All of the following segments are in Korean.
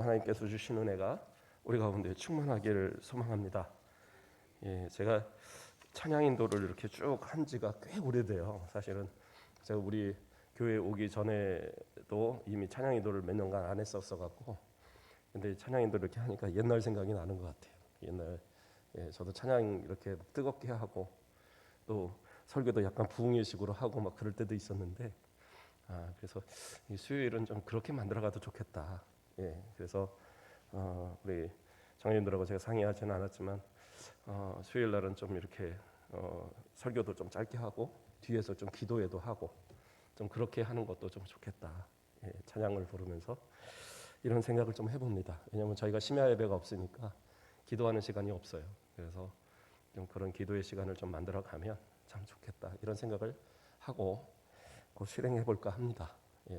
하나님께서 주신 은혜가 우리 가운데 충만하기를 소망합니다. 제가 찬양 인도를 이렇게 쭉 한 지가 꽤 오래돼요. 사실은 제가 우리 교회 오기 전에도 이미 찬양 인도를 몇 년간 안 했었어 갖고, 근데 찬양 인도를 이렇게 하니까 옛날 생각이 나는 것 같아요. 옛날 저도 찬양 이렇게 뜨겁게 하고 또 설교도 약간 부흥회식으로 하고 막 그럴 때도 있었는데, 그래서 이 수요일은 좀 그렇게 만들어가도 좋겠다. 그래서 우리 장로님들하고 제가 상의하지는 않았지만 수요일 날은 좀 이렇게 설교도 좀 짧게 하고 뒤에서 좀 기도회도 하고 좀 그렇게 하는 것도 좀 좋겠다. 찬양을 부르면서 이런 생각을 좀 해봅니다. 왜냐하면 저희가 심야 예배가 없으니까 기도하는 시간이 없어요. 그래서 좀 그런 기도의 시간을 좀 만들어가면 참 좋겠다 이런 생각을 하고 곧 실행해 볼까 합니다.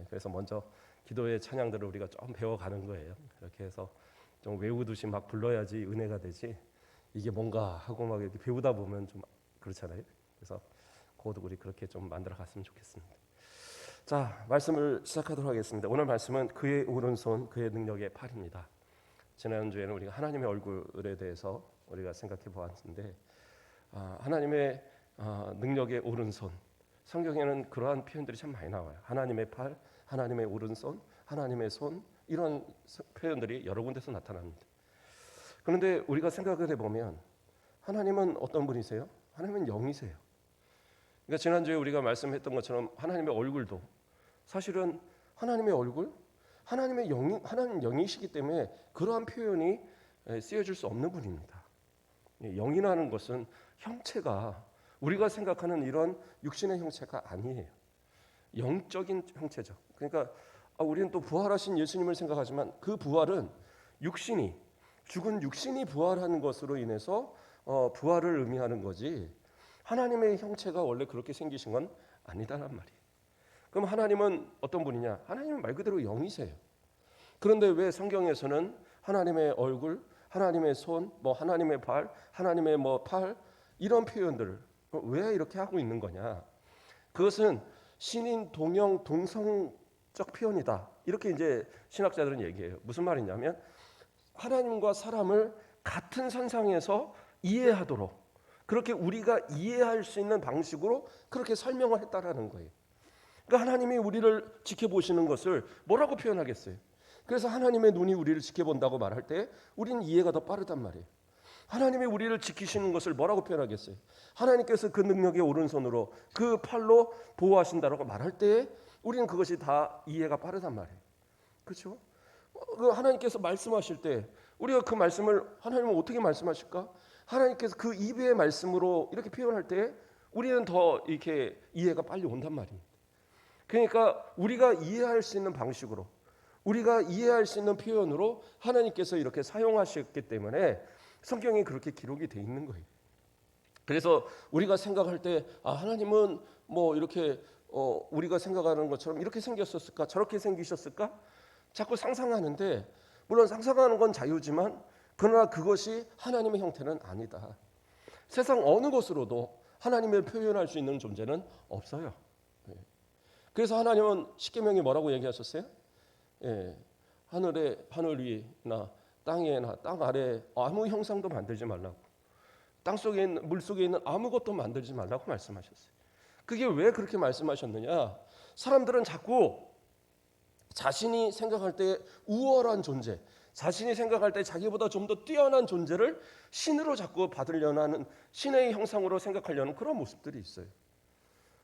그래서 먼저 기도의 찬양들을 우리가 좀 배워가는 거예요. 그렇게 해서 좀 외우듯이 막 불러야지 은혜가 되지, 이게 뭔가 하고 막 이렇게 배우다 보면 좀 그렇잖아요. 그래서 곧 우리 그렇게 좀 만들어 갔으면 좋겠습니다. 자, 말씀을 시작하도록 하겠습니다. 오늘 말씀은 그의 오른손 그의 능력의 팔입니다. 지난주에는 우리가 하나님의 얼굴에 대해서 우리가 생각해 보았는데, 하나님의 능력의 오른손, 성경에는 그러한 표현들이 참 많이 나와요. 하나님의 팔, 하나님의 오른손, 하나님의 손, 이런 표현들이 여러 군데서 나타납니다. 그런데 우리가 생각을 해보면 하나님은 어떤 분이세요? 하나님은 영이세요. 그러니까 지난주에 우리가 말씀했던 것처럼 하나님의 얼굴도 사실은 하나님의 얼굴, 하나님의 영이, 하나님 영이시기 때문에 그러한 표현이 쓰여질 수 없는 분입니다. 영이라는 것은 형체가 우리가 생각하는 이런 육신의 형체가 아니에요. 영적인 형체죠. 그러니까 우리는 또 부활하신 예수님을 생각하지만 그 부활은 육신이, 죽은 육신이 부활하는 것으로 인해서 부활을 의미하는 거지, 하나님의 형체가 원래 그렇게 생기신 건 아니다란 말이에요. 그럼 하나님은 어떤 분이냐? 하나님은 말 그대로 영이세요. 그런데 왜 성경에서는 하나님의 얼굴, 하나님의 손, 뭐 하나님의 발, 하나님의 뭐 팔, 이런 표현들을 왜 이렇게 하고 있는 거냐? 그것은 신인 동형 동성적 표현이다. 이렇게 이제 신학자들은 얘기해요. 무슨 말이냐면 하나님과 사람을 같은 선상에서 이해하도록, 그렇게 우리가 이해할 수 있는 방식으로 그렇게 설명을 했다라는 거예요. 그러니까 하나님이 우리를 지켜보시는 것을 뭐라고 표현하겠어요? 그래서 하나님의 눈이 우리를 지켜본다고 말할 때 우리는 이해가 더 빠르단 말이에요. 하나님이 우리를 지키시는 것을 뭐라고 표현하겠어요? 하나님께서 그 능력의 오른손으로 그 팔로 보호하신다라고 말할 때 우리는 그것이 다 이해가 빠르단 말이에요. 그렇죠? 하나님께서 말씀하실 때 우리가 그 말씀을, 하나님은 어떻게 말씀하실까? 하나님께서 그 입의 말씀으로 이렇게 표현할 때 우리는 더 이렇게 이해가 빨리 온단 말입니다. 그러니까 우리가 이해할 수 있는 방식으로, 우리가 이해할 수 있는 표현으로 하나님께서 이렇게 사용하셨기 때문에 성경에 그렇게 기록이 돼 있는 거예요. 그래서 우리가 생각할 때 하나님은 뭐 이렇게 우리가 생각하는 것처럼 이렇게 생겼었을까, 저렇게 생기셨을까, 자꾸 상상하는데, 물론 상상하는 건 자유지만 그러나 그것이 하나님의 형태는 아니다. 세상 어느 곳으로도 하나님을 표현할 수 있는 존재는 없어요. 그래서 하나님은 십계명에 뭐라고 얘기하셨어요? 하늘 위나 땅에나 땅 아래 아무 형상도 만들지 말라고, 땅 속에 있는, 물 속에 있는 아무것도 만들지 말라고 말씀하셨어요. 그게 왜 그렇게 말씀하셨느냐? 사람들은 자꾸 자신이 생각할 때 우월한 존재, 자신이 생각할 때 자기보다 좀 더 뛰어난 존재를 신으로 자꾸 받으려는 하는, 신의 형상으로 생각하려는 그런 모습들이 있어요.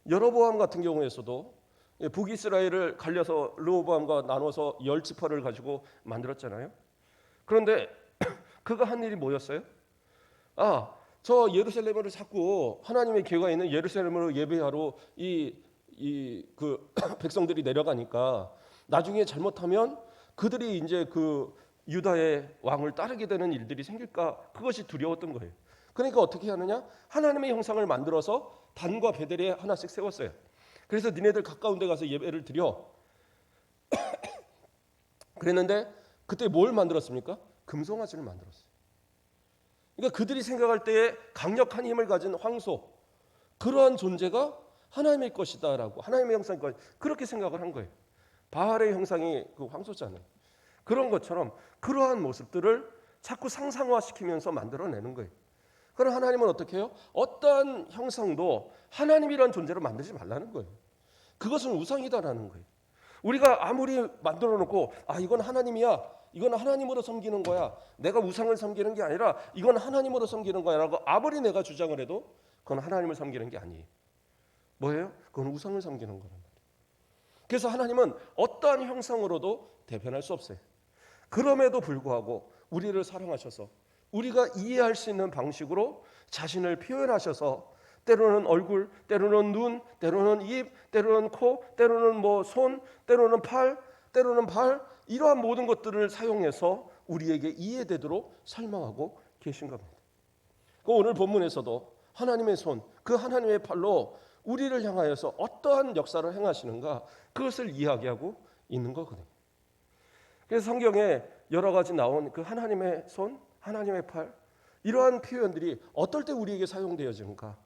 여로보암 같은 경우에서도 북이스라엘을 갈려서 르호보암과 나눠서 10지파를 가지고 만들었잖아요. 그런데 그가 한 일이 뭐였어요? 저 예루살렘으로 자꾸 하나님의 교회가 있는 예루살렘으로 예배하러 그 백성들이 내려가니까 나중에 잘못하면 그들이 이제 그 유다의 왕을 따르게 되는 일들이 생길까, 그것이 두려웠던 거예요. 그러니까 어떻게 하느냐? 하나님의 형상을 만들어서 단과 베델에 하나씩 세웠어요. 그래서 니네들 가까운 데 가서 예배를 드려. 그랬는데 그때 뭘 만들었습니까? 금송아지를 만들었어요. 그러니까 그들이 생각할 때에 강력한 힘을 가진 황소, 그러한 존재가 하나님의 것이다라고, 하나님의 형상일 것, 그렇게 생각을 한 거예요. 바알의 형상이 그 황소잖아요. 그런 것처럼 그러한 모습들을 자꾸 상상화시키면서 만들어내는 거예요. 그럼 하나님은 어떻게 해요? 어떠한 형상도 하나님이란 존재로 만들지 말라는 거예요. 그것은 우상이다라는 거예요. 우리가 아무리 만들어 놓고 이건 하나님이야, 이건 하나님으로 섬기는 거야, 내가 우상을 섬기는 게 아니라 이건 하나님으로 섬기는 거야 라고 아무리 내가 주장을 해도 그건 하나님을 섬기는 게 아니에요. 뭐예요? 그건 우상을 섬기는 거란 말이에요. 그래서 하나님은 어떠한 형상으로도 대변할 수 없어요. 그럼에도 불구하고 우리를 사랑하셔서 우리가 이해할 수 있는 방식으로 자신을 표현하셔서 때로는 얼굴, 때로는 눈, 때로는 입, 때로는 코, 때로는 손, 때로는 팔, 때로는 발, 이러한 모든 것들을 사용해서 우리에게 이해되도록 설명하고 계신 겁니다. 오늘 본문에서도 하나님의 손, 그 하나님의 팔로 우리를 향하여서 어떠한 역사를 행하시는가, 그것을 이야기하고 있는 거거든요. 그래서 성경에 여러 가지 나온 그 하나님의 손, 하나님의 팔, 이러한 표현들이 어떨 때 우리에게 사용되어지는가,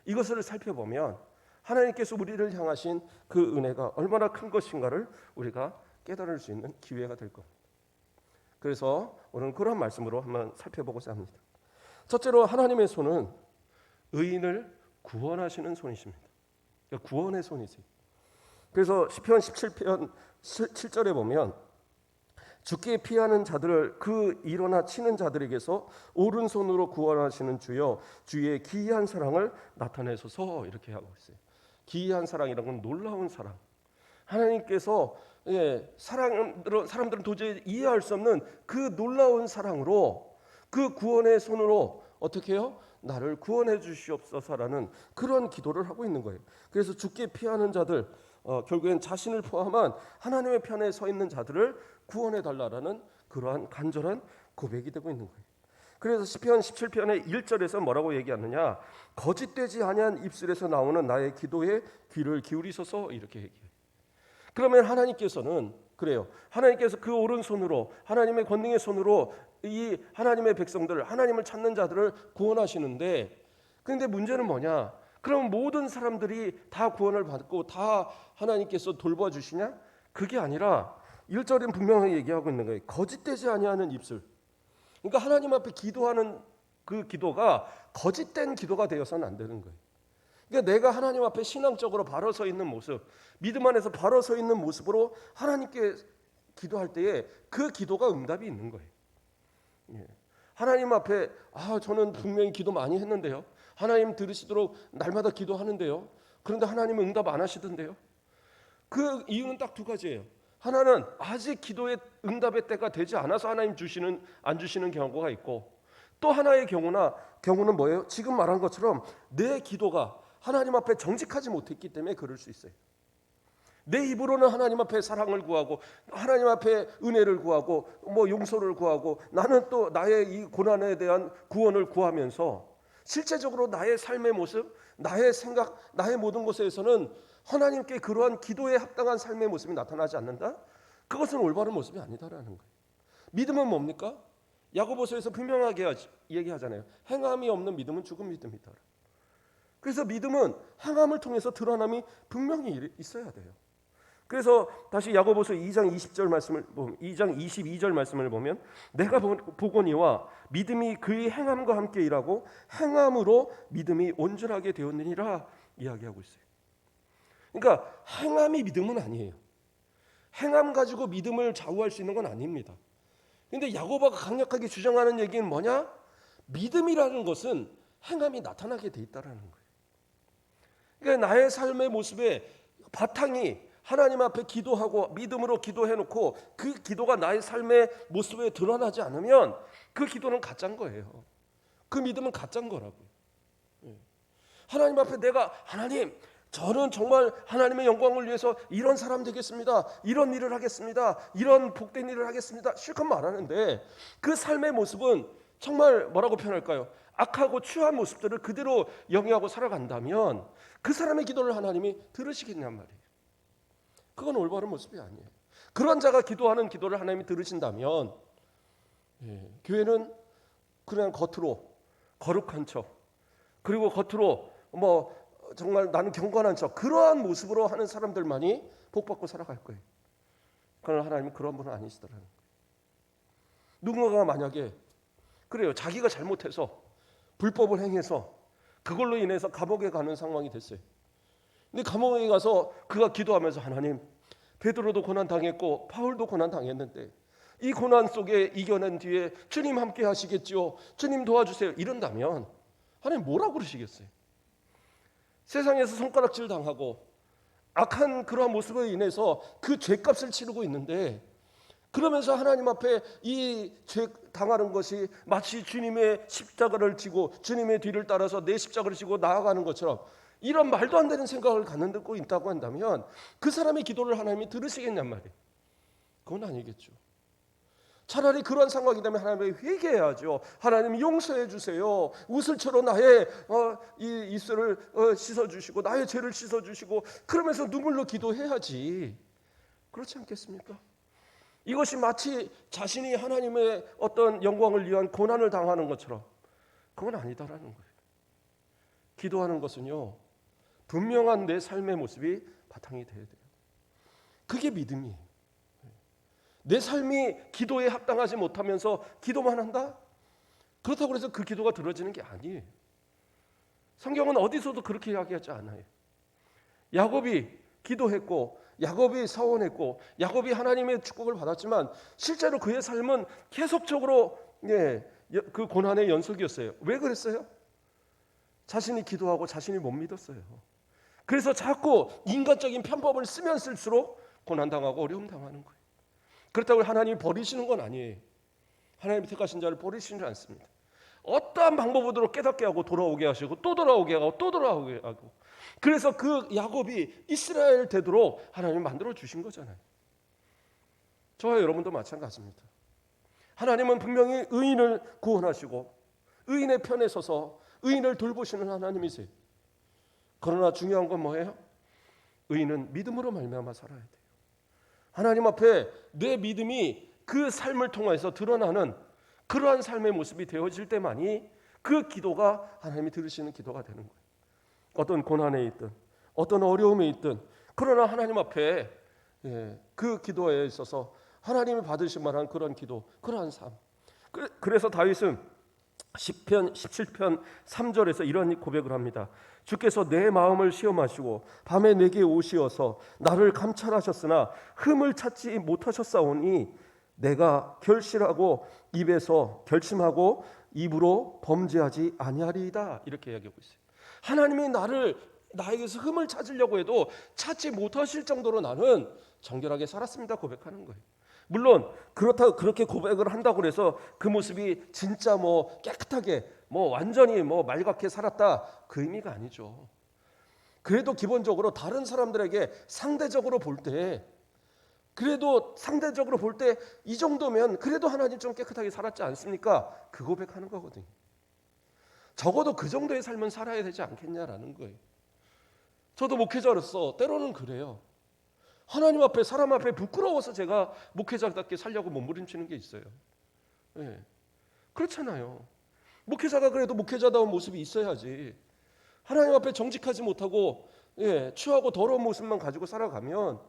이것을 살펴보면 하나님께서 우리를 향하신 그 은혜가 얼마나 큰 것인가를 우리가 깨달을 수 있는 기회가 될 겁니다. 그래서 오늘 그런 말씀으로 한번 살펴보고자 합니다. 첫째로 하나님의 손은 의인을 구원하시는 손이십니다. 그러니까 구원의 손이세요. 그래서 시편 17편 7절에 보면 주께 피하는 자들을 그 일어나 치는 자들에게서 오른손으로 구원하시는 주여, 주의 기이한 사랑을 나타내소서, 이렇게 하고 있어요. 기이한 사랑이라는 건 놀라운 사랑. 하나님께서 사람들은 도저히 이해할 수 없는 그 놀라운 사랑으로, 그 구원의 손으로 어떻게 해요? 나를 구원해 주시옵소서라는 그런 기도를 하고 있는 거예요. 그래서 주께 피하는 자들, 결국엔 자신을 포함한 하나님의 편에 서 있는 자들을 구원해 달라라는 그러한 간절한 고백이 되고 있는 거예요. 그래서 시편 17편의 1절에서 뭐라고 얘기하느냐, 거짓되지 아니한 입술에서 나오는 나의 기도에 귀를 기울이소서, 이렇게 얘기해요. 그러면 하나님께서는 그래요. 하나님께서 그 오른손으로, 하나님의 권능의 손으로 이 하나님의 백성들, 하나님을 찾는 자들을 구원하시는데, 그런데 문제는 뭐냐? 그럼 모든 사람들이 다 구원을 받고 다 하나님께서 돌봐주시냐? 그게 아니라 1절은 분명히 얘기하고 있는 거예요. 거짓되지 아니하는 입술. 그러니까 하나님 앞에 기도하는 그 기도가 거짓된 기도가 되어서는 안 되는 거예요. 그러니까 내가 하나님 앞에 신앙적으로 바로 서 있는 모습, 믿음 안에서 바로 서 있는 모습으로 하나님께 기도할 때에 그 기도가 응답이 있는 거예요. 하나님 앞에 저는 분명히 기도 많이 했는데요, 하나님 들으시도록 날마다 기도하는데요, 그런데 하나님은 응답 안 하시던데요. 그 이유는 딱 두 가지예요. 하나는 아직 기도의 응답의 때가 되지 않아서 하나님 안 주시는 경우가 있고, 또 하나의 경우는 뭐예요? 지금 말한 것처럼 내 기도가 하나님 앞에 정직하지 못했기 때문에 그럴 수 있어요. 내 입으로는 하나님 앞에 사랑을 구하고, 하나님 앞에 은혜를 구하고, 용서를 구하고, 나는 또 나의 이 고난에 대한 구원을 구하면서 실제적으로 나의 삶의 모습, 나의 생각, 나의 모든 곳에서는 하나님께 그러한 기도에 합당한 삶의 모습이 나타나지 않는다? 그것은 올바른 모습이 아니다라는 거예요. 믿음은 뭡니까? 야고보서에서 분명하게 얘기하잖아요. 행함이 없는 믿음은 죽은 믿음이다. 그래서 믿음은 행함을 통해서 드러남이 분명히 있어야 돼요. 그래서 다시 야고보서 2장 20절 말씀을 보면, 2장 22절 말씀을 보면, 내가 보거니와 믿음이 그의 행함과 함께 일하고 행함으로 믿음이 온전하게 되었느니라 이야기하고 있어요. 그러니까 행함이 믿음은 아니에요. 행함 가지고 믿음을 좌우할 수 있는 건 아닙니다. 그런데 야고보가 강력하게 주장하는 얘기는 뭐냐? 믿음이라는 것은 행함이 나타나게 돼 있다라는 거예요. 그러니까 나의 삶의 모습의 바탕이 하나님 앞에 기도하고 믿음으로 기도해놓고 그 기도가 나의 삶의 모습에 드러나지 않으면 그 기도는 가짜인 거예요. 그 믿음은 가짜인 거라고요. 하나님 앞에 내가 하나님, 저는 정말 하나님의 영광을 위해서 이런 사람 되겠습니다, 이런 일을 하겠습니다, 이런 복된 일을 하겠습니다, 실컷 말하는데 그 삶의 모습은 정말 뭐라고 표현할까요? 악하고 추한 모습들을 그대로 영위하고 살아간다면 그 사람의 기도를 하나님이 들으시겠냔 말이에요. 그건 올바른 모습이 아니에요. 그런 자가 기도하는 기도를 하나님이 들으신다면 교회는 그냥 겉으로 거룩한 척, 그리고 겉으로 정말 나는 경건한 척, 그러한 모습으로 하는 사람들만이 복받고 살아갈 거예요. 그러나 하나님은 그런 분은 아니시더라는 거예요. 누군가가 만약에 그래요. 자기가 잘못해서 불법을 행해서 그걸로 인해서 감옥에 가는 상황이 됐어요. 근데 감옥에 가서 그가 기도하면서 하나님, 베드로도 고난 당했고 바울도 고난 당했는데 이 고난 속에 이겨낸 뒤에 주님 함께 하시겠지요. 주님 도와주세요. 이런다면 하나님 뭐라고 그러시겠어요? 세상에서 손가락질 당하고 악한 그러한 모습에 인해서 그 죄값을 치르고 있는데 그러면서 하나님 앞에 이 죄 당하는 것이 마치 주님의 십자가를 지고 주님의 뒤를 따라서 내 십자가를 지고 나아가는 것처럼 이런 말도 안 되는 생각을 갖고 있다고 한다면 그 사람의 기도를 하나님이 들으시겠냔 말이에요. 그건 아니겠죠. 차라리 그런 상황이 되면 하나님께 회개해야죠. 하나님 용서해 주세요. 우슬처럼 나의 이 입술을 씻어주시고 나의 죄를 씻어주시고 그러면서 눈물로 기도해야지. 그렇지 않겠습니까? 이것이 마치 자신이 하나님의 어떤 영광을 위한 고난을 당하는 것처럼 그건 아니다라는 거예요. 기도하는 것은요, 분명한 내 삶의 모습이 바탕이 돼야 돼요. 그게 믿음이에요. 내 삶이 기도에 합당하지 못하면서 기도만 한다? 그렇다고 해서 그 기도가 들어지는 게 아니에요. 성경은 어디서도 그렇게 이야기하지 않아요. 야곱이 기도했고 야곱이 서원했고 야곱이 하나님의 축복을 받았지만 실제로 그의 삶은 계속적으로 그 고난의 연속이었어요. 왜 그랬어요? 자신이 기도하고 자신이 못 믿었어요. 그래서 자꾸 인간적인 편법을 쓰면 쓸수록 고난당하고 어려움 당하는 거예요. 그렇다고 하나님이 버리시는 건 아니에요. 하나님이 택하신 자를 버리시지 않습니다. 어떠한 방법으로 깨닫게 하고 돌아오게 하시고 또 돌아오게 하고 또 돌아오게 하고 그래서 그 야곱이 이스라엘 되도록 하나님이 만들어 주신 거잖아요. 저와 여러분도 마찬가지입니다. 하나님은 분명히 의인을 구원하시고 의인의 편에 서서 의인을 돌보시는 하나님이세요. 그러나 중요한 건 뭐예요? 의인은 믿음으로 말미암아 살아야 돼요. 하나님 앞에 내 믿음이 그 삶을 통해서 드러나는 그러한 삶의 모습이 되어질 때만이 그 기도가 하나님이 들으시는 기도가 되는 거예요. 어떤 고난에 있든 어떤 어려움에 있든 그러나 하나님 앞에 그 기도에 있어서 하나님이 받으실 만한 그런 기도, 그러한 삶. 그래서 다윗은 시편 17편 3절에서 이런 고백을 합니다. 주께서 내 마음을 시험하시고 밤에 내게 오시어서 나를 감찰하셨으나 흠을 찾지 못하셨사오니 내가 결심하고 결심하고 입으로 범죄하지 아니하리이다. 이렇게 이야기하고 있어요. 하나님이 나에게서 흠을 찾으려고 해도 찾지 못하실 정도로 나는 정결하게 살았습니다 고백하는 거예요. 물론 그렇다고 그렇게 고백을 한다고 해서 그 모습이 진짜 깨끗하게 완전히 맑게 살았다 그 의미가 아니죠. 그래도 기본적으로 다른 사람들에게 상대적으로 볼 때 이 정도면 그래도 하나님 좀 깨끗하게 살았지 않습니까? 그 고백하는 거거든요. 적어도 그 정도의 삶은 살아야 되지 않겠냐라는 거예요. 저도 목회자로서 때로는 그래요. 하나님 앞에 사람 앞에 부끄러워서 제가 목회자답게 살려고 몸부림치는 게 있어요. 그렇잖아요. 목회자가 그래도 목회자다운 모습이 있어야지. 하나님 앞에 정직하지 못하고 추하고 더러운 모습만 가지고 살아가면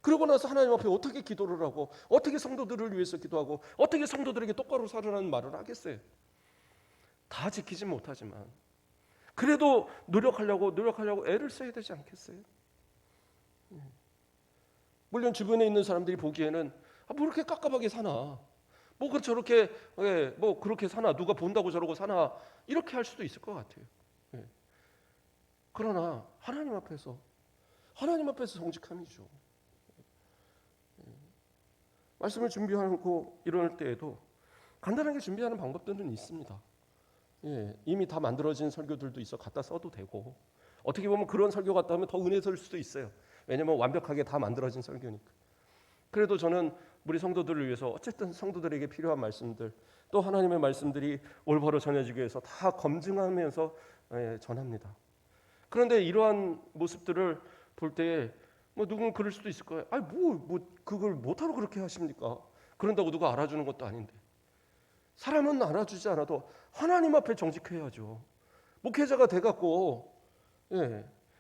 그러고 나서 하나님 앞에 어떻게 기도를 하고 어떻게 성도들을 위해서 기도하고 어떻게 성도들에게 똑바로 살으라는 말을 하겠어요. 다 지키지 못하지만 그래도 노력하려고 애를 써야 되지 않겠어요? 물론 주변에 있는 사람들이 보기에는 뭐 이렇게 깝깝하게 사나, 저렇게 그렇게 사나, 누가 본다고 저러고 사나 이렇게 할 수도 있을 것 같아요. 그러나 하나님 앞에서 정직함이죠. 말씀을 준비하고 이럴 때에도 간단하게 준비하는 방법들은 있습니다. 이미 다 만들어진 설교들도 있어 갖다 써도 되고 어떻게 보면 그런 설교 같다 하면 더 은혜될 수도 있어요. 왜냐하면 완벽하게 다 만들어진 설교니까. 그래도 저는 우리 성도들을 위해서 어쨌든 성도들에게 필요한 말씀들 또 하나님의 말씀들이 올바로 전해지기 위해서 다 검증하면서 전합니다. 그런데 이러한 모습들을 볼 때 누군 그럴 수도 있을 거예요. 그걸 못하러 그렇게 하십니까? 그런다고 누가 알아주는 것도 아닌데. 사람은 알아주지 않아도 하나님 앞에 정직해야죠. 목회자가 돼갖고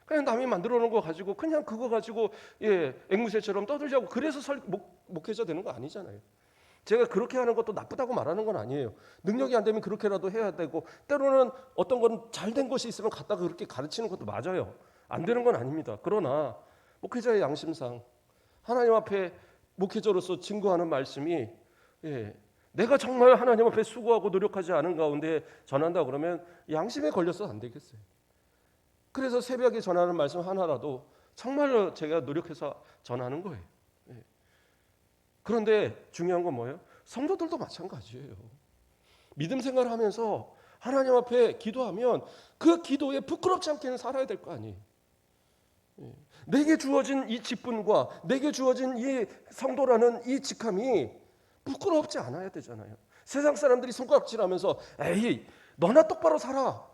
그냥 남이 만들어 놓은 거 가지고 그냥 그거 가지고 앵무새처럼 떠들자고 그래서 목회자 되는 거 아니잖아요. 제가 그렇게 하는 것도 나쁘다고 말하는 건 아니에요. 능력이 안 되면 그렇게라도 해야 되고, 때로는 어떤 건 잘 된 것이 있으면 갖다가 그렇게 가르치는 것도 맞아요. 안 되는 건 아닙니다. 그러나 목회자의 양심상 하나님 앞에 목회자로서 증거하는 말씀이, 내가 정말 하나님 앞에 수고하고 노력하지 않은 가운데 전한다 그러면 양심에 걸려서 안 되겠어요. 그래서 새벽에 전하는 말씀 하나라도 정말로 제가 노력해서 전하는 거예요. 그런데 중요한 건 뭐예요? 성도들도 마찬가지예요. 믿음 생활을 하면서 하나님 앞에 기도하면 그 기도에 부끄럽지 않게는 살아야 될 거 아니에요. 내게 주어진 이 직분과 내게 주어진 이 성도라는 이 직함이 부끄럽지 않아야 되잖아요. 세상 사람들이 손가락질하면서 에이 너나 똑바로 살아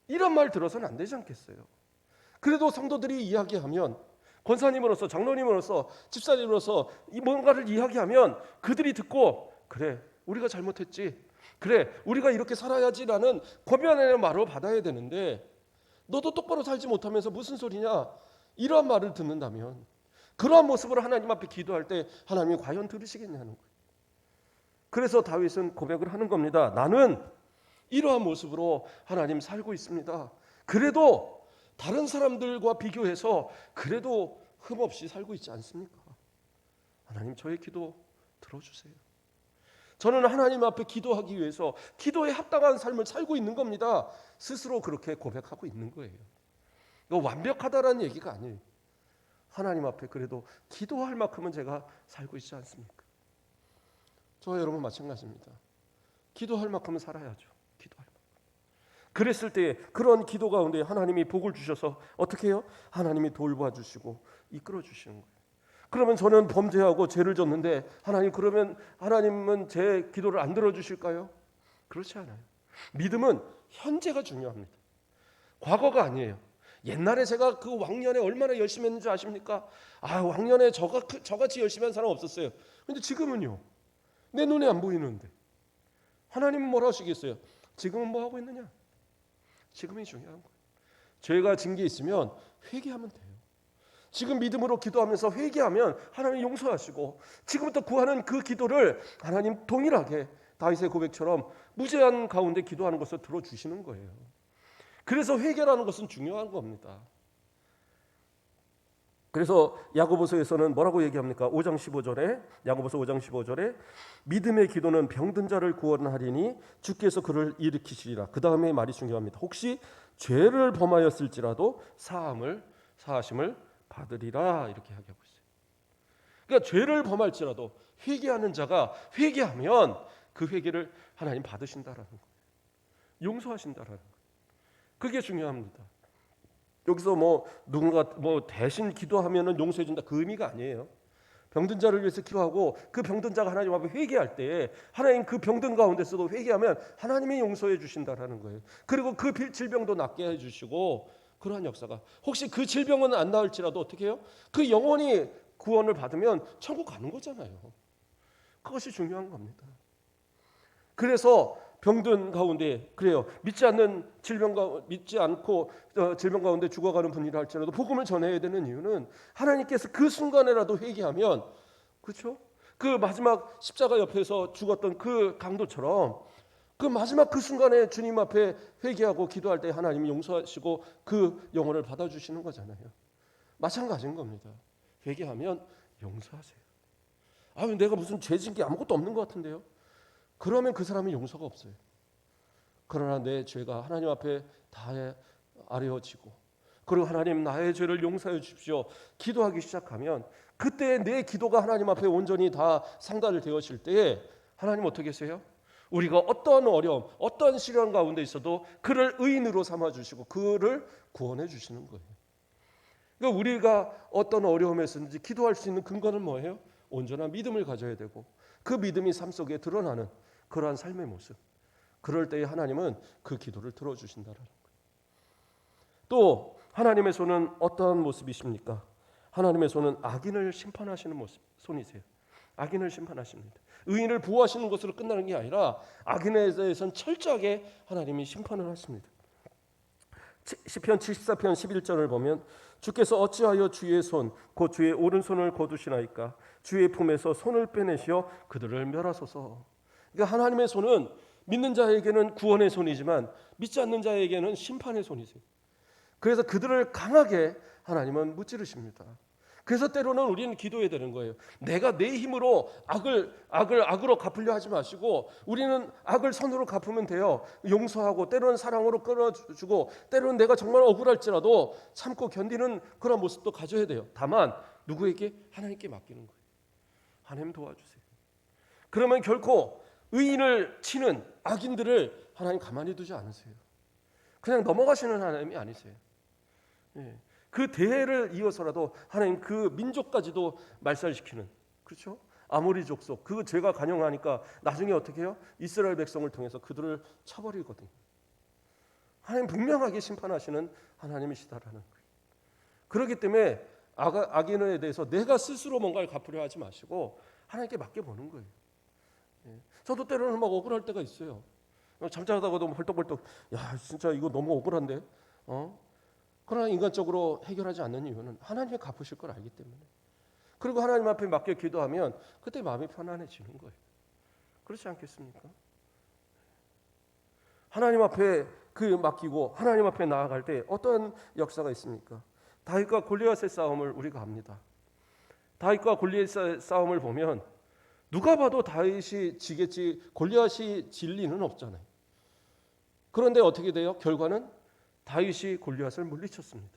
이런 말 들어서는 안 되지 않겠어요. 그래도 성도들이 이야기하면, 권사님으로서, 장로님으로서, 집사님으로서 이 뭔가를 이야기하면 그들이 듣고, 그래 우리가 잘못했지, 그래 우리가 이렇게 살아야지라는 권면의 말로 받아야 되는데, 너도 똑바로 살지 못하면서 무슨 소리냐 이러한 말을 듣는다면, 그러한 모습으로 하나님 앞에 기도할 때 하나님이 과연 들으시겠냐는 거예요. 그래서 다윗은 고백을 하는 겁니다. 나는 이러한 모습으로 하나님 살고 있습니다. 그래도 다른 사람들과 비교해서 그래도 흠없이 살고 있지 않습니까? 하나님 저의 기도 들어주세요. 저는 하나님 앞에 기도하기 위해서 기도에 합당한 삶을 살고 있는 겁니다. 스스로 그렇게 고백하고 있는 거예요. 이거 완벽하다라는 얘기가 아니에요. 하나님 앞에 그래도 기도할 만큼은 제가 살고 있지 않습니까? 저와 여러분 마찬가지입니다. 기도할 만큼은 살아야죠. 기도할 만큼. 그랬을 때 그런 기도 가운데 하나님이 복을 주셔서 어떻게 해요? 하나님이 돌봐 주시고 이끌어 주시는 거예요. 그러면 저는 범죄하고 죄를 졌는데 그러면 하나님은 제 기도를 안 들어주실까요? 그렇지 않아요. 믿음은 현재가 중요합니다. 과거가 아니에요. 옛날에 제가 그 왕년에 얼마나 열심히 했는지 아십니까? 왕년에 저같이 열심히 한 사람 없었어요. 근데 지금은요, 내 눈에 안 보이는데 하나님은 뭐라 하시겠어요? 지금은 뭐 하고 있느냐? 지금이 중요한 거예요. 죄가 진 게 있으면 회개하면 돼요. 지금 믿음으로 기도하면서 회개하면 하나님 용서하시고, 지금부터 구하는 그 기도를 하나님 동일하게 다윗의 고백처럼 무제한 가운데 기도하는 것을 들어주시는 거예요. 그래서 회개라는 것은 중요한 겁니다. 그래서 야고보서에서는 뭐라고 얘기합니까? 5장 15절에, 야고보서 5장 15절에 믿음의 기도는 병든 자를 구원하리니 주께서 그를 일으키시리라. 그 다음에 말이 중요합니다. 혹시 죄를 범하였을지라도 사하심을 받으리라, 이렇게 이야기하고 있어요. 그러니까 죄를 범할지라도 회개하는 자가 회개하면 그 회개를 하나님 받으신다라는 거예요. 용서하신다라는 거예요. 그게 중요합니다. 여기서 누군가 대신 기도하면은 용서해 준다, 그 의미가 아니에요. 병든 자를 위해서 기도하고 그 병든 자가 하나님 앞에 회개할 때 하나님 그 병든 가운데서도 회개하면 하나님이 용서해 주신다라는 거예요. 그리고 그 질병도 낫게 해 주시고, 그러한 역사가, 혹시 그 질병은 안 나을지라도 어떻게 해요? 그 영혼이 구원을 받으면 천국 가는 거잖아요. 그것이 중요한 겁니다. 그래서 병든 가운데, 그래요, 믿지 않고 질병 가운데 죽어가는 분이라 할지라도 복음을 전해야 되는 이유는 하나님께서 그 순간에라도 회개하면, 그렇죠? 그 마지막 십자가 옆에서 죽었던 그 강도처럼 그 마지막 그 순간에 주님 앞에 회개하고 기도할 때 하나님이 용서하시고 그 영혼을 받아주시는 거잖아요. 마찬가지인 겁니다. 회개하면 용서하세요. 내가 무슨 죄진 게 아무것도 없는 것 같은데요? 그러면 그 사람이 용서가 없어요. 그러나 내 죄가 하나님 앞에 다 아뢰어지고, 그리고 하나님 나의 죄를 용서해 주십시오 기도하기 시작하면, 그때 내 기도가 하나님 앞에 온전히 다 상달을 되었을 때에 하나님 어떻게 하세요? 우리가 어떠한 어려움, 어떠한 시련 가운데 있어도 그를 의인으로 삼아주시고 그를 구원해 주시는 거예요. 그러니까 우리가 어떤 어려움에 있는지 기도할 수 있는 근거는 뭐예요? 온전한 믿음을 가져야 되고, 그 믿음이 삶 속에 드러나는 그러한 삶의 모습, 그럴 때에 하나님은 그 기도를 들어주신다라는 거예요. 또 하나님의 손은 어떠한 모습이십니까? 하나님의 손은 악인을 심판하시는 손이세요. 악인을 심판하십니다. 의인을 보호하시는 것으로 끝나는 게 아니라 악인에 대해서는 철저하게 하나님이 심판을 하십니다. 시편 74편 11절을 보면, 주께서 어찌하여 주의 손 곧 주의 오른손을 거두시나이까? 주의 품에서 손을 빼내시어 그들을 멸하소서. 그러니까 하나님의 손은 믿는 자에게는 구원의 손이지만 믿지 않는 자에게는 심판의 손이세요. 그래서 그들을 강하게 하나님은 무찌르십니다. 그래서 때로는 우리는 기도해야 되는 거예요. 내가 내 힘으로 악으로 갚으려 하지 마시고 우리는 악을 선으로 갚으면 돼요. 용서하고 때로는 사랑으로 끌어주고 때로는 내가 정말 억울할지라도 참고 견디는 그런 모습도 가져야 돼요. 다만 누구에게? 하나님께 맡기는 거예요. 하나님 도와주세요. 그러면 결코 의인을 치는 악인들을 하나님 가만히 두지 않으세요. 그냥 넘어가시는 하나님이 아니세요. 예. 그 대해를 이어서라도 하나님 그 민족까지도 말살시키는, 그렇죠? 아모리 족속 그 죄가 간영하니까 나중에 어떻게 해요? 이스라엘 백성을 통해서 그들을 쳐버리거든요. 하나님 분명하게 심판하시는 하나님이시다라는 거예요. 그렇기 때문에 악인에 대해서 내가 스스로 뭔가를 갚으려 하지 마시고 하나님께 맡겨보는 거예요. 예. 저도 때로는 막 억울할 때가 있어요. 잠자다가도 헐떡벌떡, 야 진짜 이거 너무 억울한데, 그러나 인간적으로 해결하지 않는 이유는 하나님이 갚으실 걸 알기 때문에. 그리고 하나님 앞에 맡겨 기도하면 그때 마음이 편안해지는 거예요. 그렇지 않겠습니까? 하나님 앞에 맡기고 하나님 앞에 나아갈 때 어떤 역사가 있습니까? 다윗과 골리앗의 싸움을 우리가 압니다. 다윗과 골리앗의 싸움을 보면 누가 봐도 다윗이 지겠지 골리앗이 질 리는 없잖아요. 그런데 어떻게 돼요? 결과는 다윗이 골리앗을 물리쳤습니다.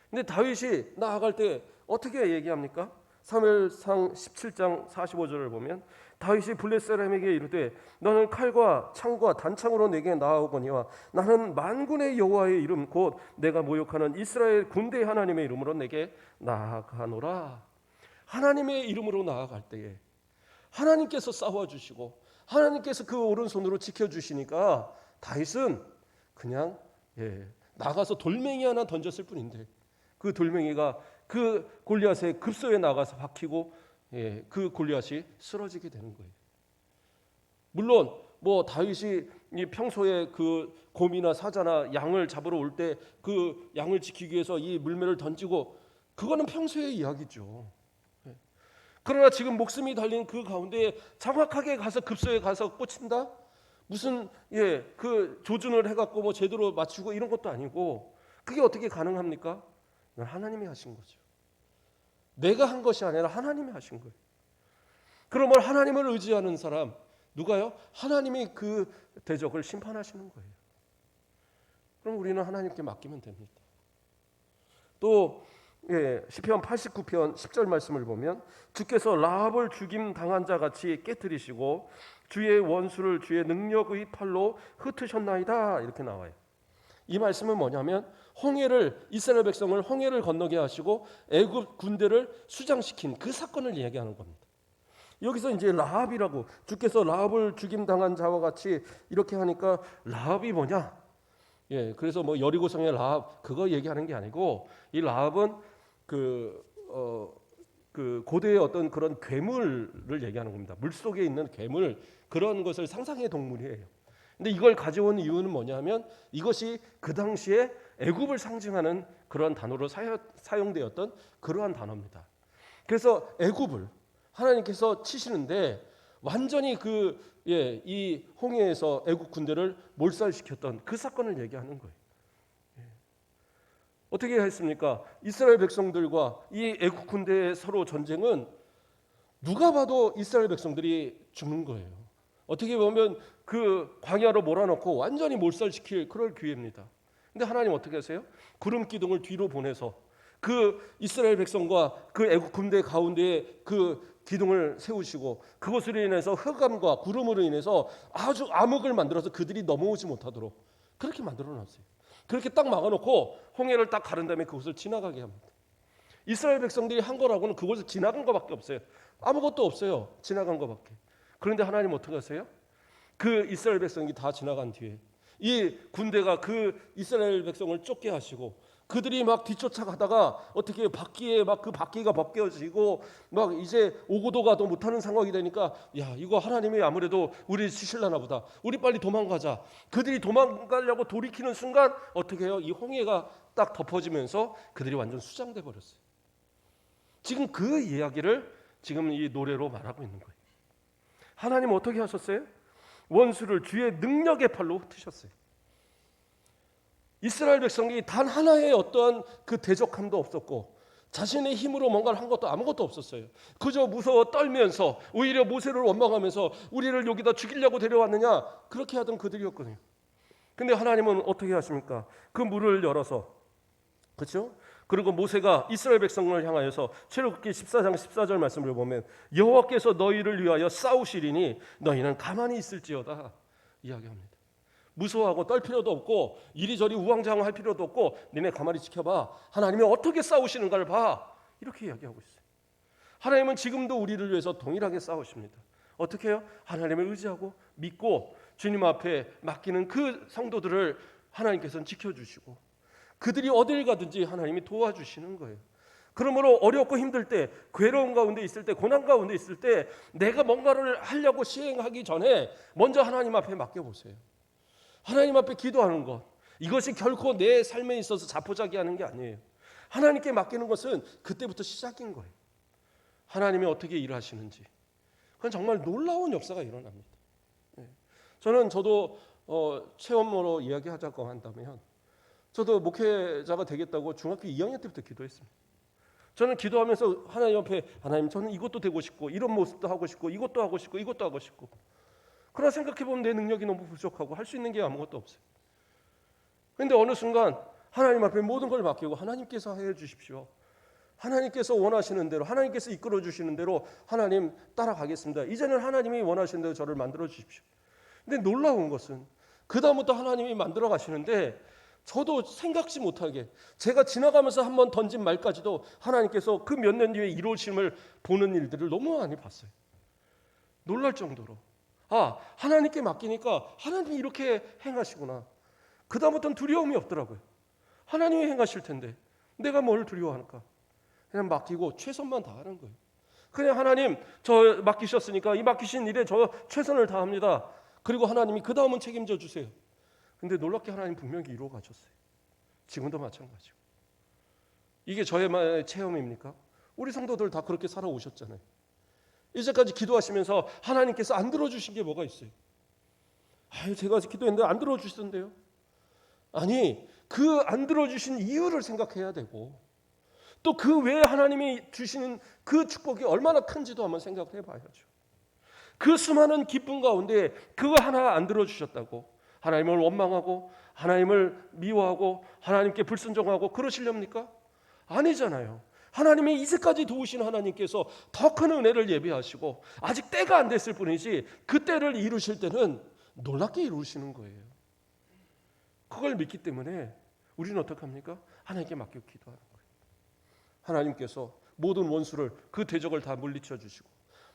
근데 다윗이 나아갈 때 어떻게 얘기합니까? 사무엘상 17장 45절을 보면 다윗이 블레셋 사람에게 이르되 너는 칼과 창과 단창으로 내게 나아오거니와 나는 만군의 여호와의 이름 곧 내가 모욕하는 이스라엘 군대 하나님의 이름으로 내게 나아가노라. 하나님의 이름으로 나아갈 때에 하나님께서 싸워주시고 하나님께서 그 오른손으로 지켜주시니까 다윗은 그냥 나가서 돌멩이 하나 던졌을 뿐인데 그 돌멩이가 그 골리앗의 급소에 나가서 박히고 그 골리앗이 쓰러지게 되는 거예요. 물론 뭐 다윗이 평소에 그 곰이나 사자나 양을 잡으러 올 때 그 양을 지키기 위해서 이 물매를 던지고 그거는 평소의 이야기죠. 그러나 지금 목숨이 달린 그 가운데 정확하게 가서 급소에 가서 꽂힌다? 무슨 그 조준을 해갖고 뭐 제대로 맞추고 이런 것도 아니고 그게 어떻게 가능합니까? 이건 하나님이 하신 거죠. 내가 한 것이 아니라 하나님이 하신 거예요. 그러면 하나님을 의지하는 사람 누가요? 하나님이 그 대적을 심판하시는 거예요. 그럼 우리는 하나님께 맡기면 됩니다. 또 시편 89편 10절 말씀을 보면 주께서 라합을 죽임 당한 자 같이 깨뜨리시고 주의 원수를 주의 능력의 팔로 흩으셨나이다 이렇게 나와요. 이 말씀은 뭐냐면 이스라엘 백성을 홍해를 건너게 하시고 애굽 군대를 수장시킨 그 사건을 이야기하는 겁니다. 여기서 이제 라합이라고 주께서 라합을 죽임 당한 자와 같이 이렇게 하니까 라합이 뭐냐? 그래서 뭐 여리고성의 라합 그거 얘기하는 게 아니고 이 라합은 그 고대의 어떤 그런 괴물을 얘기하는 겁니다. 물속에 있는 괴물 그런 것을 상상의 동물이에요. 근데 이걸 가져온 이유는 뭐냐면 이것이 그 당시에 애굽을 상징하는 그런 단어로 사용되었던 그러한 단어입니다. 그래서 애굽을 하나님께서 치시는데 완전히 이 홍해에서 애굽 군대를 몰살시켰던 그 사건을 얘기하는 거예요. 어떻게 했습니까? 이스라엘 백성들과 이 애굽 군대의 서로 전쟁은 누가 봐도 이스라엘 백성들이 죽는 거예요. 어떻게 보면 그 광야로 몰아넣고 완전히 몰살시킬 그럴 기회입니다. 근데 하나님 어떻게 하세요? 구름 기둥을 뒤로 보내서 그 이스라엘 백성과 그 애굽 군대 가운데에 그 기둥을 세우시고 그것으로 인해서 흑암과 구름으로 인해서 아주 암흑을 만들어서 그들이 넘어오지 못하도록 그렇게 만들어놨어요. 그렇게 딱 막아놓고 홍해를 딱 가른 다음에 그곳을 지나가게 합니다. 이스라엘 백성들이 한 거라고는 그곳을 지나간 것밖에 없어요. 아무것도 없어요. 지나간 것밖에. 그런데 하나님 어떻게 하세요? 그 이스라엘 백성이 다 지나간 뒤에 이 군대가 그 이스라엘 백성을 쫓게 하시고 그들이 막 뒤쫓아가다가 어떻게 바퀴에 막 그 바퀴가 벗겨지고 막 이제 오고도 가도 못하는 상황이 되니까 야 이거 하나님이 아무래도 우리 치실라나 보다. 우리 빨리 도망가자. 그들이 도망가려고 돌이키는 순간 어떻게 해요? 이 홍해가 딱 덮어지면서 그들이 완전 수장돼 버렸어요. 지금 그 이야기를 지금 이 노래로 말하고 있는 거예요. 하나님 어떻게 하셨어요? 원수를 주의 능력의 팔로 흩으셨어요. 이스라엘 백성이 단 하나의 어떠한 그 대적함도 없었고 자신의 힘으로 뭔가를 한 것도 아무것도 없었어요. 그저 무서워 떨면서 오히려 모세를 원망하면서 우리를 여기다 죽이려고 데려왔느냐 그렇게 하던 그들이었거든요. 근데 하나님은 어떻게 하십니까? 그 물을 열어서, 그렇죠? 그리고 모세가 이스라엘 백성을 향하여서 출애굽기 14장 14절 말씀을 보면 여호와께서 너희를 위하여 싸우시리니 너희는 가만히 있을지어다 이야기합니다. 무서워하고 떨 필요도 없고 이리저리 우왕좌왕할 필요도 없고 니네 가만히 지켜봐. 하나님이 어떻게 싸우시는가를 봐. 이렇게 이야기하고 있어요. 하나님은 지금도 우리를 위해서 동일하게 싸우십니다. 어떻게 해요? 하나님을 의지하고 믿고 주님 앞에 맡기는 그 성도들을 하나님께서는 지켜주시고 그들이 어딜 가든지 하나님이 도와주시는 거예요. 그러므로 어렵고 힘들 때, 괴로운 가운데 있을 때, 고난 가운데 있을 때 내가 뭔가를 하려고 시행하기 전에 먼저 하나님 앞에 맡겨보세요. 하나님 앞에 기도하는 것, 이것이 결코 내 삶에 있어서 자포자기하는 게 아니에요. 하나님께 맡기는 것은 그때부터 시작인 거예요. 하나님이 어떻게 일하시는지 그건 정말 놀라운 역사가 일어납니다. 저도 체험으로 이야기하자고 한다면 저도 목회자가 되겠다고 중학교 2학년 때부터 기도했습니다. 저는 기도하면서 하나님 앞에 하나님 저는 이것도 되고 싶고 이런 모습도 하고 싶고 이것도 하고 싶고 이것도 하고 싶고 그러나 생각해보면 내 능력이 너무 부족하고 할 수 있는 게 아무것도 없어요. 그런데 어느 순간 하나님 앞에 모든 걸 맡기고 하나님께서 해 주십시오. 하나님께서 원하시는 대로 하나님께서 이끌어 주시는 대로 하나님 따라가겠습니다. 이제는 하나님이 원하시는 대로 저를 만들어 주십시오. 근데 놀라운 것은 그 다음부터 하나님이 만들어 가시는데 저도 생각지 못하게 제가 지나가면서 한번 던진 말까지도 하나님께서 그 몇 년 뒤에 이루어짐을 보는 일들을 너무 많이 봤어요. 놀랄 정도로 하나님께 맡기니까 하나님이 이렇게 행하시구나. 그 다음부터는 두려움이 없더라고요. 하나님이 행하실 텐데 내가 뭘 두려워하는가. 그냥 맡기고 최선만 다하는 거예요. 그냥 하나님 저 맡기셨으니까 이 맡기신 일에 저 최선을 다합니다. 그리고 하나님이 그 다음은 책임져 주세요. 근데 놀랍게 하나님 분명히 이루어 가셨어요. 지금도 마찬가지고. 이게 저의 체험입니까? 우리 성도들 다 그렇게 살아오셨잖아요. 이제까지 기도하시면서 하나님께서 안 들어주신 게 뭐가 있어요? 제가 기도했는데 안 들어주시던데요. 아니 그 안 들어주신 이유를 생각해야 되고 또 그 외에 하나님이 주시는 그 축복이 얼마나 큰지도 한번 생각을 해봐야죠. 그 수많은 기쁨 가운데 그거 하나 안 들어주셨다고 하나님을 원망하고 하나님을 미워하고 하나님께 불순종하고 그러시렵니까? 아니잖아요. 하나님이 이제까지 도우신 하나님께서 더 큰 은혜를 예비하시고 아직 때가 안 됐을 뿐이지 그 때를 이루실 때는 놀랍게 이루시는 거예요. 그걸 믿기 때문에 우리는 어떻게 합니까? 하나님께 맡기고 기도하는 거예요. 하나님께서 모든 원수를 그 대적을 다 물리쳐 주시고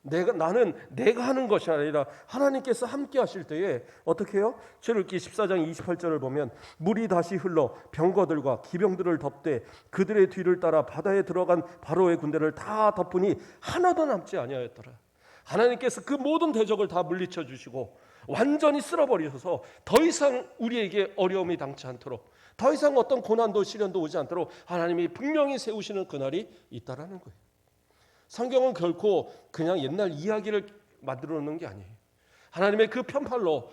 나는 내가 하는 것이 아니라 하나님께서 함께 하실 때에 어떻게 해요? 출애굽기 14장 28절을 보면 물이 다시 흘러 병거들과 기병들을 덮되 그들의 뒤를 따라 바다에 들어간 바로의 군대를 다 덮으니 하나도 남지 아니하였더라. 하나님께서 그 모든 대적을 다 물리쳐 주시고 완전히 쓸어버리셔서 더 이상 우리에게 어려움이 당치 않도록 더 이상 어떤 고난도 시련도 오지 않도록 하나님이 분명히 세우시는 그날이 있다라는 거예요. 성경은 결코 그냥 옛날 이야기를 만들어 놓는 게 아니에요. 하나님의 그 편팔로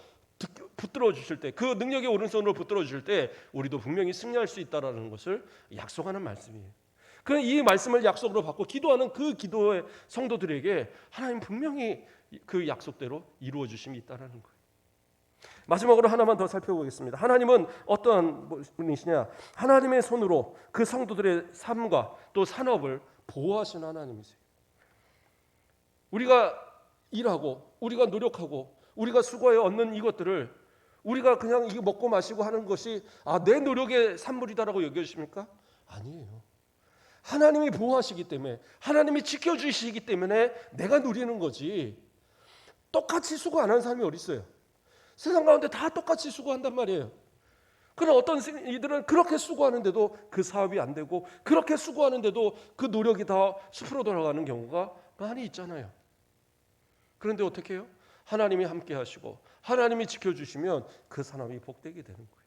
붙들어 주실 때, 그 능력의 오른손으로 붙들어 주실 때 우리도 분명히 승리할 수 있다라는 것을 약속하는 말씀이에요. 그럼 이 말씀을 약속으로 받고 기도하는 그 기도의 성도들에게 하나님 분명히 그 약속대로 이루어 주심이 있다라는 거예요. 마지막으로 하나만 더 살펴보겠습니다. 하나님은 어떠한 분이시냐? 하나님의 손으로 그 성도들의 삶과 또 산업을 보호하시는 하나님이세요. 우리가 일하고 우리가 노력하고 우리가 수고해 얻는 이것들을 우리가 그냥 이거 먹고 마시고 하는 것이 내 노력의 산물이다라고 여겨지십니까? 아니에요. 하나님이 보호하시기 때문에 하나님이 지켜주시기 때문에 내가 누리는 거지 똑같이 수고 안 하는 사람이 어디 있어요? 세상 가운데 다 똑같이 수고한단 말이에요. 그러나 어떤 이들은 그렇게 수고하는데도 그 사업이 안 되고 그렇게 수고하는데도 그 노력이 다 숲으로 돌아가는 경우가 많이 있잖아요. 그런데 어떻게 해요? 하나님이 함께 하시고 하나님이 지켜주시면 그 사람이 복되게 되는 거예요.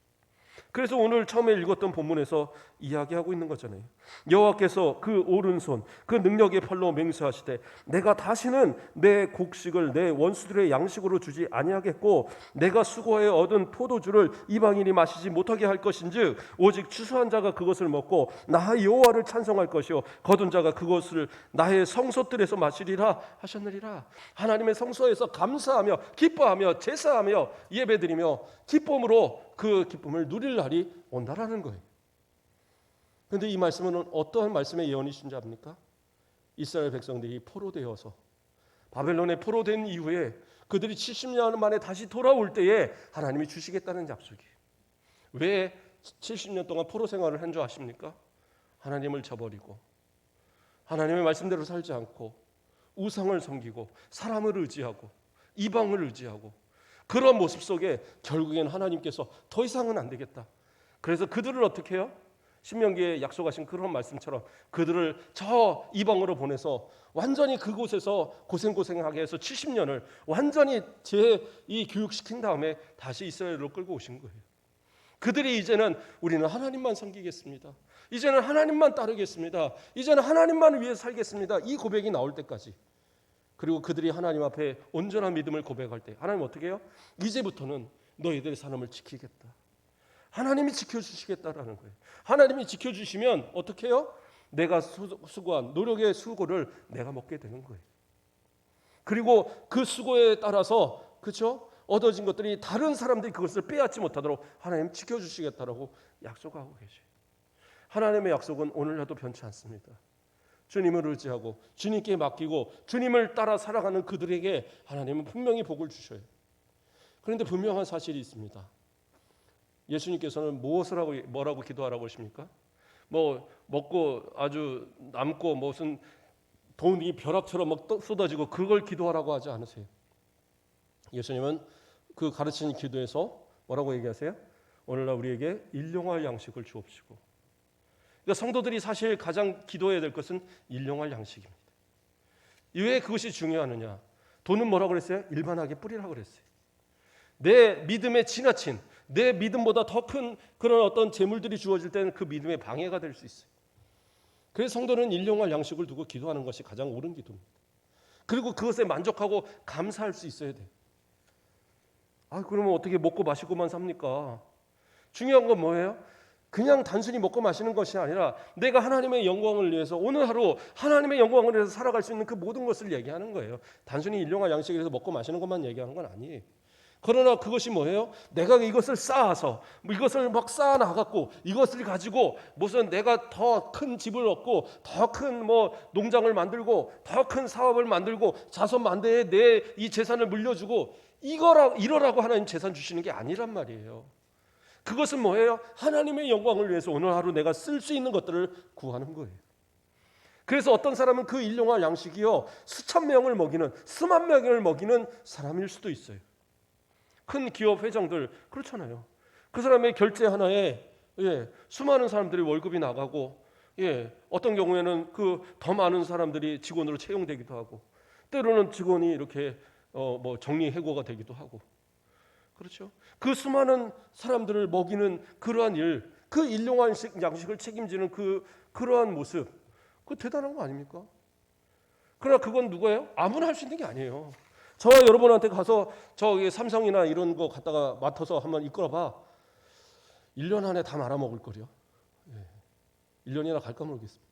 그래서 오늘 처음에 읽었던 본문에서 이야기하고 있는 거잖아요. 여호와께서 그 오른손 그 능력의 팔로 맹세하시되 내가 다시는 내 곡식을 내 원수들의 양식으로 주지 아니하겠고 내가 수고하여 얻은 포도주를 이방인이 마시지 못하게 할 것인즉 오직 추수한 자가 그것을 먹고 나 여호와를 찬송할 것이요 거둔 자가 그것을 나의 성소들에서 마시리라 하셨느니라. 하나님의 성소에서 감사하며 기뻐하며 제사하며 예배드리며 기쁨으로 그 기쁨을 누릴 날이 온다라는 거예요. 그런데 이 말씀은 어떠한 말씀의 예언이신지 압니까? 이스라엘 백성들이 포로되어서 바벨론에 포로된 이후에 그들이 70년 만에 다시 돌아올 때에 하나님이 주시겠다는 약속이에요. 왜 70년 동안 포로 생활을 한 줄 아십니까? 하나님을 저버리고 하나님의 말씀대로 살지 않고 우상을 섬기고 사람을 의지하고 이방을 의지하고 그런 모습 속에 결국엔 하나님께서 더 이상은 안 되겠다. 그래서 그들을 어떻게 해요? 신명기에 약속하신 그런 말씀처럼 그들을 저 이방으로 보내서 완전히 그곳에서 고생하게 해서 70년을 완전히 이 교육시킨 다음에 다시 이스라엘로 끌고 오신 거예요. 그들이 이제는 우리는 하나님만 섬기겠습니다. 이제는 하나님만 따르겠습니다. 이제는 하나님만 위해 살겠습니다. 이 고백이 나올 때까지. 그리고 그들이 하나님 앞에 온전한 믿음을 고백할 때 하나님 어떻게 해요? 이제부터는 너희들의 삶을 지키겠다. 하나님이 지켜주시겠다라는 거예요. 하나님이 지켜주시면 어떻게 해요? 내가 수고한 노력의 수고를 내가 먹게 되는 거예요. 그리고 그 수고에 따라서 그렇죠? 얻어진 것들이 다른 사람들이 그것을 빼앗지 못하도록 하나님 지켜주시겠다라고 약속하고 계셔요. 하나님의 약속은 오늘날도 변치 않습니다. 주님을 의지하고 주님께 맡기고 주님을 따라 살아가는 그들에게 하나님은 분명히 복을 주셔요. 그런데 분명한 사실이 있습니다. 예수님께서는 뭐라고 기도하라고 하십니까? 뭐 먹고 아주 남고 무슨 돈이 벼락처럼 막 쏟아지고 그걸 기도하라고 하지 않으세요. 예수님은 그 가르치는 기도에서 뭐라고 얘기하세요? 오늘날 우리에게 일용할 양식을 주옵시고. 그러니까 성도들이 사실 가장 기도해야 될 것은 일용할 양식입니다. 왜 그것이 중요하느냐? 돈은 뭐라고 그랬어요? 일반하게 뿌리라고 그랬어요. 내 믿음에 지나친 내 믿음보다 더 큰 그런 어떤 재물들이 주어질 때는 그 믿음에 방해가 될 수 있어요. 그래서 성도는 일용할 양식을 두고 기도하는 것이 가장 옳은 기도입니다. 그리고 그것에 만족하고 감사할 수 있어야 돼요. 그러면 어떻게 먹고 마시고만 삽니까? 중요한 건 뭐예요? 그냥 단순히 먹고 마시는 것이 아니라 내가 하나님의 영광을 위해서 오늘 하루 하나님의 영광을 위해서 살아갈 수 있는 그 모든 것을 얘기하는 거예요. 단순히 일용할 양식에 대해서 먹고 마시는 것만 얘기하는 건 아니에요. 그러나 그것이 뭐예요? 내가 이것을 쌓아서 이것을 막 쌓아 나갔고 이것을 가지고 무슨 내가 더 큰 집을 얻고 더 큰 농장을 만들고 더 큰 사업을 만들고 자손 만대에 내 이 재산을 물려주고 이러라고 하나님 재산 주시는 게 아니란 말이에요. 그것은 뭐예요? 하나님의 영광을 위해서 오늘 하루 내가 쓸 수 있는 것들을 구하는 거예요. 그래서 어떤 사람은 그 일용할 양식이요 수천 명을 먹이는 수만 명을 먹이는 사람일 수도 있어요. 큰 기업 회장들 그렇잖아요. 그 사람의 결제 하나에 수많은 사람들이 월급이 나가고 어떤 경우에는 그 더 많은 사람들이 직원으로 채용되기도 하고 때로는 직원이 이렇게 정리해고가 되기도 하고 그렇죠. 그 수많은 사람들을 먹이는 그러한 일, 그 일용할 양식을 책임지는 그러한 모습, 그 대단한 거 아닙니까? 그러나 그건 누구예요? 아무나 할 수 있는 게 아니에요. 저와 여러분한테 가서 저기 삼성이나 이런 거 갖다가 맡아서 한번 이끌어봐. 1년 안에 다 말아먹을 거려. 1년이나 갈까 모르겠습니다.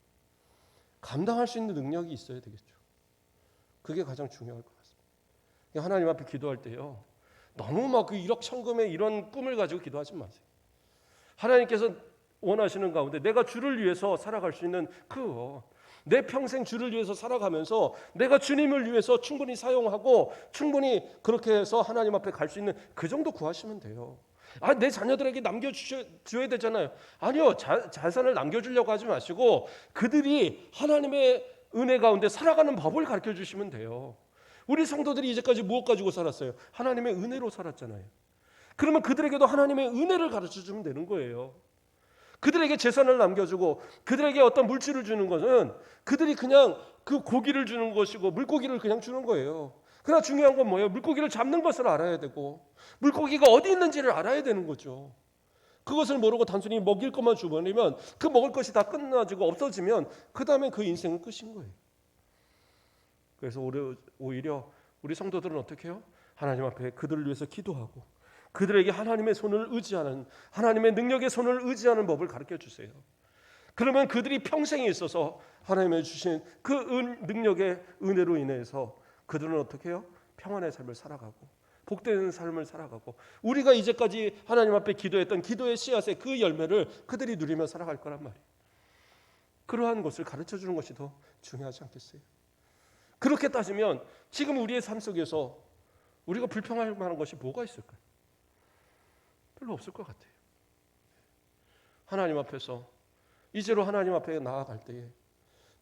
감당할 수 있는 능력이 있어야 되겠죠. 그게 가장 중요할 것 같습니다. 하나님 앞에 기도할 때요. 너무 막 그 1억 천금의 이런 꿈을 가지고 기도하지 마세요. 하나님께서 원하시는 가운데 내가 주를 위해서 살아갈 수 있는 내 평생 주를 위해서 살아가면서 내가 주님을 위해서 충분히 사용하고 충분히 그렇게 해서 하나님 앞에 갈 수 있는 그 정도 구하시면 돼요. 내 자녀들에게 남겨줘야 되잖아요. 아니요. 자산을 남겨주려고 하지 마시고 그들이 하나님의 은혜 가운데 살아가는 법을 가르쳐 주시면 돼요. 우리 성도들이 이제까지 무엇 가지고 살았어요? 하나님의 은혜로 살았잖아요. 그러면 그들에게도 하나님의 은혜를 가르쳐 주면 되는 거예요. 그들에게 재산을 남겨주고 그들에게 어떤 물질을 주는 것은 그들이 그냥 그 고기를 주는 것이고 물고기를 그냥 주는 거예요. 그러나 중요한 건 뭐예요? 물고기를 잡는 것을 알아야 되고 물고기가 어디 있는지를 알아야 되는 거죠. 그것을 모르고 단순히 먹일 것만 주버리면 그 먹을 것이 다 끝나지고 없어지면 그 다음에 그 인생은 끝인 거예요. 그래서 오히려 우리 성도들은 어떻게 해요? 하나님 앞에 그들을 위해서 기도하고 그들에게 하나님의 손을 의지하는, 하나님의 능력의 손을 의지하는 법을 가르쳐 주세요. 그러면 그들이 평생에 있어서 하나님의 주신 그 능력의 은혜로 인해서 그들은 어떻게 해요? 평안의 삶을 살아가고 복되는 삶을 살아가고 우리가 이제까지 하나님 앞에 기도했던 기도의 씨앗의 그 열매를 그들이 누리며 살아갈 거란 말이에요. 그러한 것을 가르쳐 주는 것이 더 중요하지 않겠어요? 그렇게 따지면 지금 우리의 삶 속에서 우리가 불평할 만한 것이 뭐가 있을까요? 별로 없을 것 같아요. 하나님 앞에서 이제로 하나님 앞에 나아갈 때에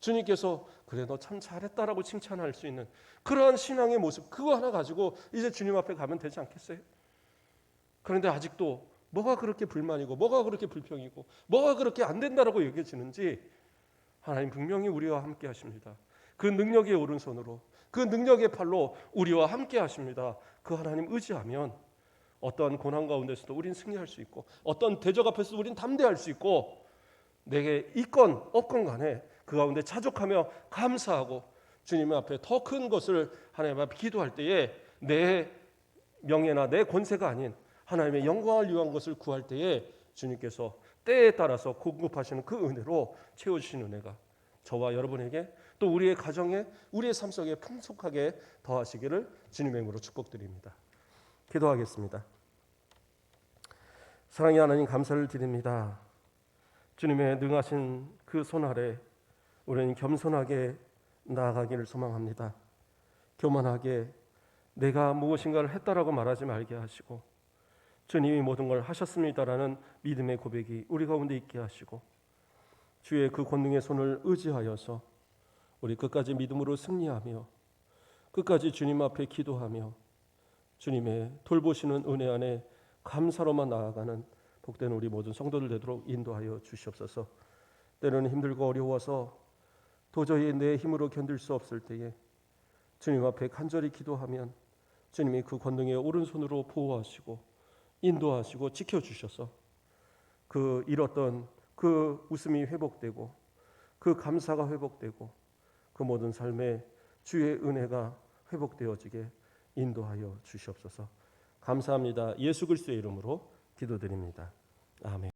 주님께서 그래 너 참 잘했다라고 칭찬할 수 있는 그러한 신앙의 모습, 그거 하나 가지고 이제 주님 앞에 가면 되지 않겠어요? 그런데 아직도 뭐가 그렇게 불만이고 뭐가 그렇게 불평이고 뭐가 그렇게 안 된다라고 여겨지는지 하나님 분명히 우리와 함께 하십니다. 그 능력의 오른손으로 그 능력의 팔로 우리와 함께 하십니다. 그 하나님 의지하면 어떠한 고난 가운데서도 우린 승리할 수 있고 어떤 대적 앞에서도 우린 담대할 수 있고 내게 있건 없건 간에 그 가운데 자족하며 감사하고 주님 앞에 더 큰 것을 하나님 앞에 기도할 때에 내 명예나 내 권세가 아닌 하나님의 영광을 위한 것을 구할 때에 주님께서 때에 따라서 공급하시는 그 은혜로 채워주시는 은혜가 저와 여러분에게 또 우리의 가정에 우리의 삶 속에 풍족하게 더하시기를 주님의 이름으로 축복드립니다. 기도하겠습니다. 사랑의 하나님 감사를 드립니다. 주님의 능하신 그 손 아래 우리는 겸손하게 나아가기를 소망합니다. 교만하게 내가 무엇인가를 했다라고 말하지 말게 하시고 주님이 모든 걸 하셨습니다라는 믿음의 고백이 우리 가운데 있게 하시고 주의 그 권능의 손을 의지하여서 우리 끝까지 믿음으로 승리하며 끝까지 주님 앞에 기도하며 주님의 돌보시는 은혜 안에 감사로만 나아가는 복된 우리 모든 성도들 되도록 인도하여 주시옵소서. 때로는 힘들고 어려워서 도저히 내 힘으로 견딜 수 없을 때에 주님 앞에 간절히 기도하면 주님이 그 권능의 오른손으로 보호하시고 인도하시고 지켜주셔서 그 잃었던 그 웃음이 회복되고 그 감사가 회복되고 그 모든 삶에 주의 은혜가 회복되어지게 인도하여 주시옵소서. 감사합니다. 예수 그리스도의 이름으로 기도드립니다. 아멘.